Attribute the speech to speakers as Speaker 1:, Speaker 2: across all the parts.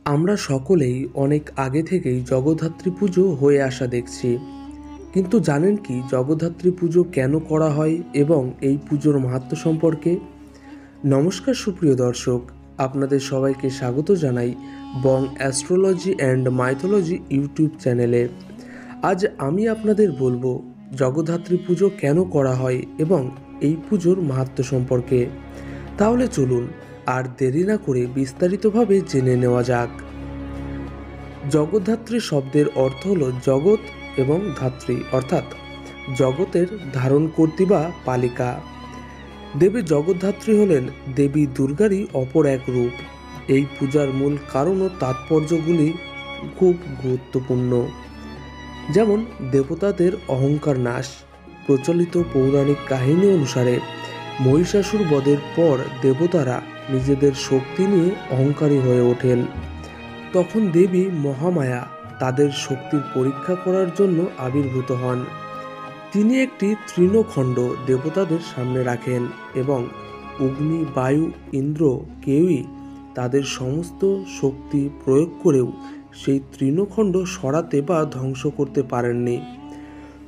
Speaker 1: আমরা সকলেই অনেক আগে থেকেই জগদ্ধাত্রী পুজো হয়ে আসা দেখছি। কিন্তু জানেন কি জগদ্ধাত্রী পুজো কেন করা হয় এবং এই পুজোর মাহাত্ম্য সম্পর্কে? নমস্কার সুপ্রিয় দর্শক, আপনাদের সবাইকে স্বাগত জানাই বং অ্যাস্ট্রোলজি অ্যান্ড মাইথোলজি ইউটিউব চ্যানেলে। আজ আমি আপনাদের বলবো জগদ্ধাত্রী পুজো কেন করা হয় এবং এই পুজোর মাহাত্ম্য সম্পর্কে। তাহলে চলুন আর দেরি না করে বিস্তারিতভাবে জেনে নেওয়া যাক। জগদ্ধাত্রী শব্দের অর্থ হল জগৎ এবং ধাত্রী, অর্থাৎ জগতের ধারণ কর্তী বা পালিকা। দেবী জগদ্ধাত্রী হলেন দেবী দুর্গারই অপর এক রূপ। এই পূজার মূল কারণ ও তাৎপর্যগুলি খুব গুরুত্বপূর্ণ। যেমন দেবতাদের অহংকার নাশ। প্রচলিত পৌরাণিক কাহিনী অনুসারে মহিষাসুর বধের পর দেবতারা নিজেদের শক্তি নিয়ে অহংকারী হয়ে ওঠেন। তখন দেবী মহামায়া তাদের শক্তির পরীক্ষা করার জন্য আবির্ভূত হন। তিনি একটি তৃণখণ্ড দেবতাদের সামনে রাখেন এবং অগ্নি, বায়ু, ইন্দ্র কেউই তাদের সমস্ত শক্তি প্রয়োগ করেও সেই তৃণখণ্ড সরাতে বা ধ্বংস করতে পারেননি।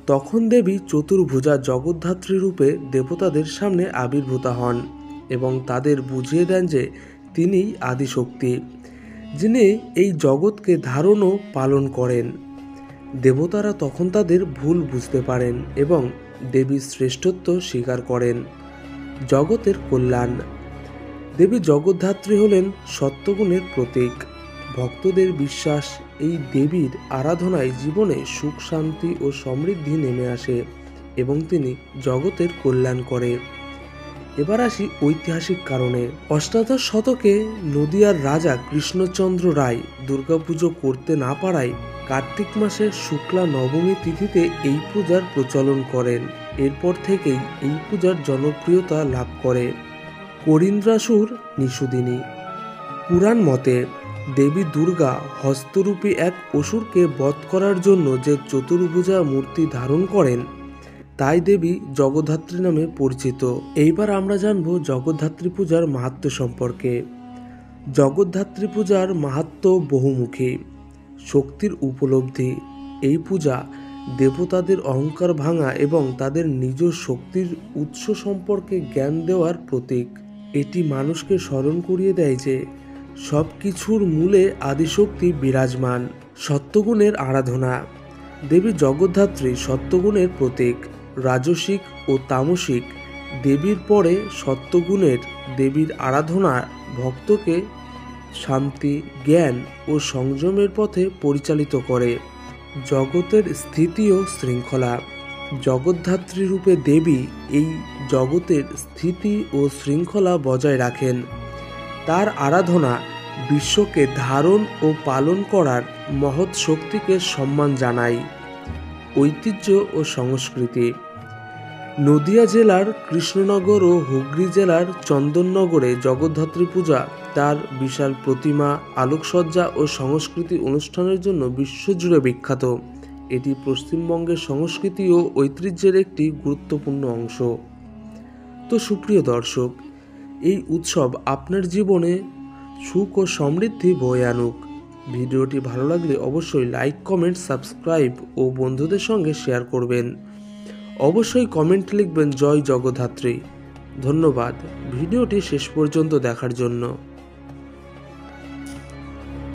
Speaker 1: তখন দেবী চতুর্ভুজা জগদ্ধাত্রী রূপে দেবতাদের সামনে আবির্ভূত হন এবং তাদের বুঝিয়ে দেন যে তিনিই আদিশক্তি, যিনি এই জগৎকে ধারণ ও পালন করেন। দেবতারা তখন তাদের ভুল বুঝতে পারেন এবং দেবীর শ্রেষ্ঠত্ব স্বীকার করেন। জগতের কল্যাণ। দেবী জগদ্ধাত্রী হলেন সত্যগুণের প্রতীক। ভক্তদের বিশ্বাস এই দেবীর আরাধনায় জীবনে সুখ, শান্তি ও সমৃদ্ধি নেমে আসে এবং তিনি জগতের কল্যাণ করে। এবার আসি ঐতিহাসিক কারণে। অষ্টাদশ শতকে নদিয়ার রাজা কৃষ্ণচন্দ্র রায় দুর্গাপুজো করতে না পারায় কার্তিক মাসের শুক্লা নবমী তিথিতে এই পূজার প্রচলন করেন। এরপর থেকেই এই পূজার জনপ্রিয়তা লাভ করে। করিন্দ্রাসুর নিষুদিনী। পুরাণ মতে দেবী দুর্গা হস্তরূপী এক অসুরকে বধ করার জন্য যে চতুর্ভুজা মূর্তি ধারণ করেন তাই দেবী জগদ্ধাত্রী নামে পরিচিত। এইবার আমরা জানব জগদ্ধাত্রী পূজার মাহাত্ম্য সম্পর্কে। জগদ্ধাত্রী পূজার মাহাত্ম্য বহুমুখী। শক্তির উপলব্ধি। এই পূজা দেবতাদের অহংকার ভাঙা এবং তাদের নিজ শক্তির উৎস সম্পর্কে জ্ঞান দেওয়ার প্রতীক। এটি মানুষকে স্মরণ করিয়ে দেয় যে সব কিছুর মূলে আদিশক্তি বিরাজমান। সত্যগুণের আরাধনা। দেবী জগদ্ধাত্রী সত্যগুণের প্রতীক। রাজসিক ও তামসিক দেবীর পরে সত্যগুণের দেবীর আরাধনা ভক্তকে শান্তি, জ্ঞান ও সংযমের পথে পরিচালিত করে। জগতের স্থিতি ও শৃঙ্খলা। জগদ্ধাত্রী রূপে দেবী এই জগতের স্থিতি ও শৃঙ্খলা বজায় রাখেন। তার আরাধনা বিশ্বকে ধারণ ও পালন করার মহৎ শক্তিকে সম্মান জানায়। ঐতিহ্য ও সংস্কৃতি। নদিয়া জেলার কৃষ্ণনগর ও হুগলি জেলার চন্দননগরে জগদ্ধাত্রী পূজা তার বিশাল প্রতিমা, আলোকসজ্জা ও সংস্কৃতি অনুষ্ঠানের জন্য বিশ্বজুড়ে বিখ্যাত। এটি পশ্চিমবঙ্গের সংস্কৃতি ও ঐতিহ্যের একটি গুরুত্বপূর্ণ অংশ। তো সুপ্রিয় দর্শক, এই উৎসব আপনার জীবনে সুখ ও সমৃদ্ধি বয়ে আনুক। ভিডিওটি ভালো লাগলে অবশ্যই লাইক, কমেন্ট, সাবস্ক্রাইব ও বন্ধুদের সঙ্গে শেয়ার করবেন। অবশ্যই কমেন্ট লিখবেন জয় জগদ্ধাত্রী। ধন্যবাদ ভিডিওটি শেষ পর্যন্ত দেখার জন্য।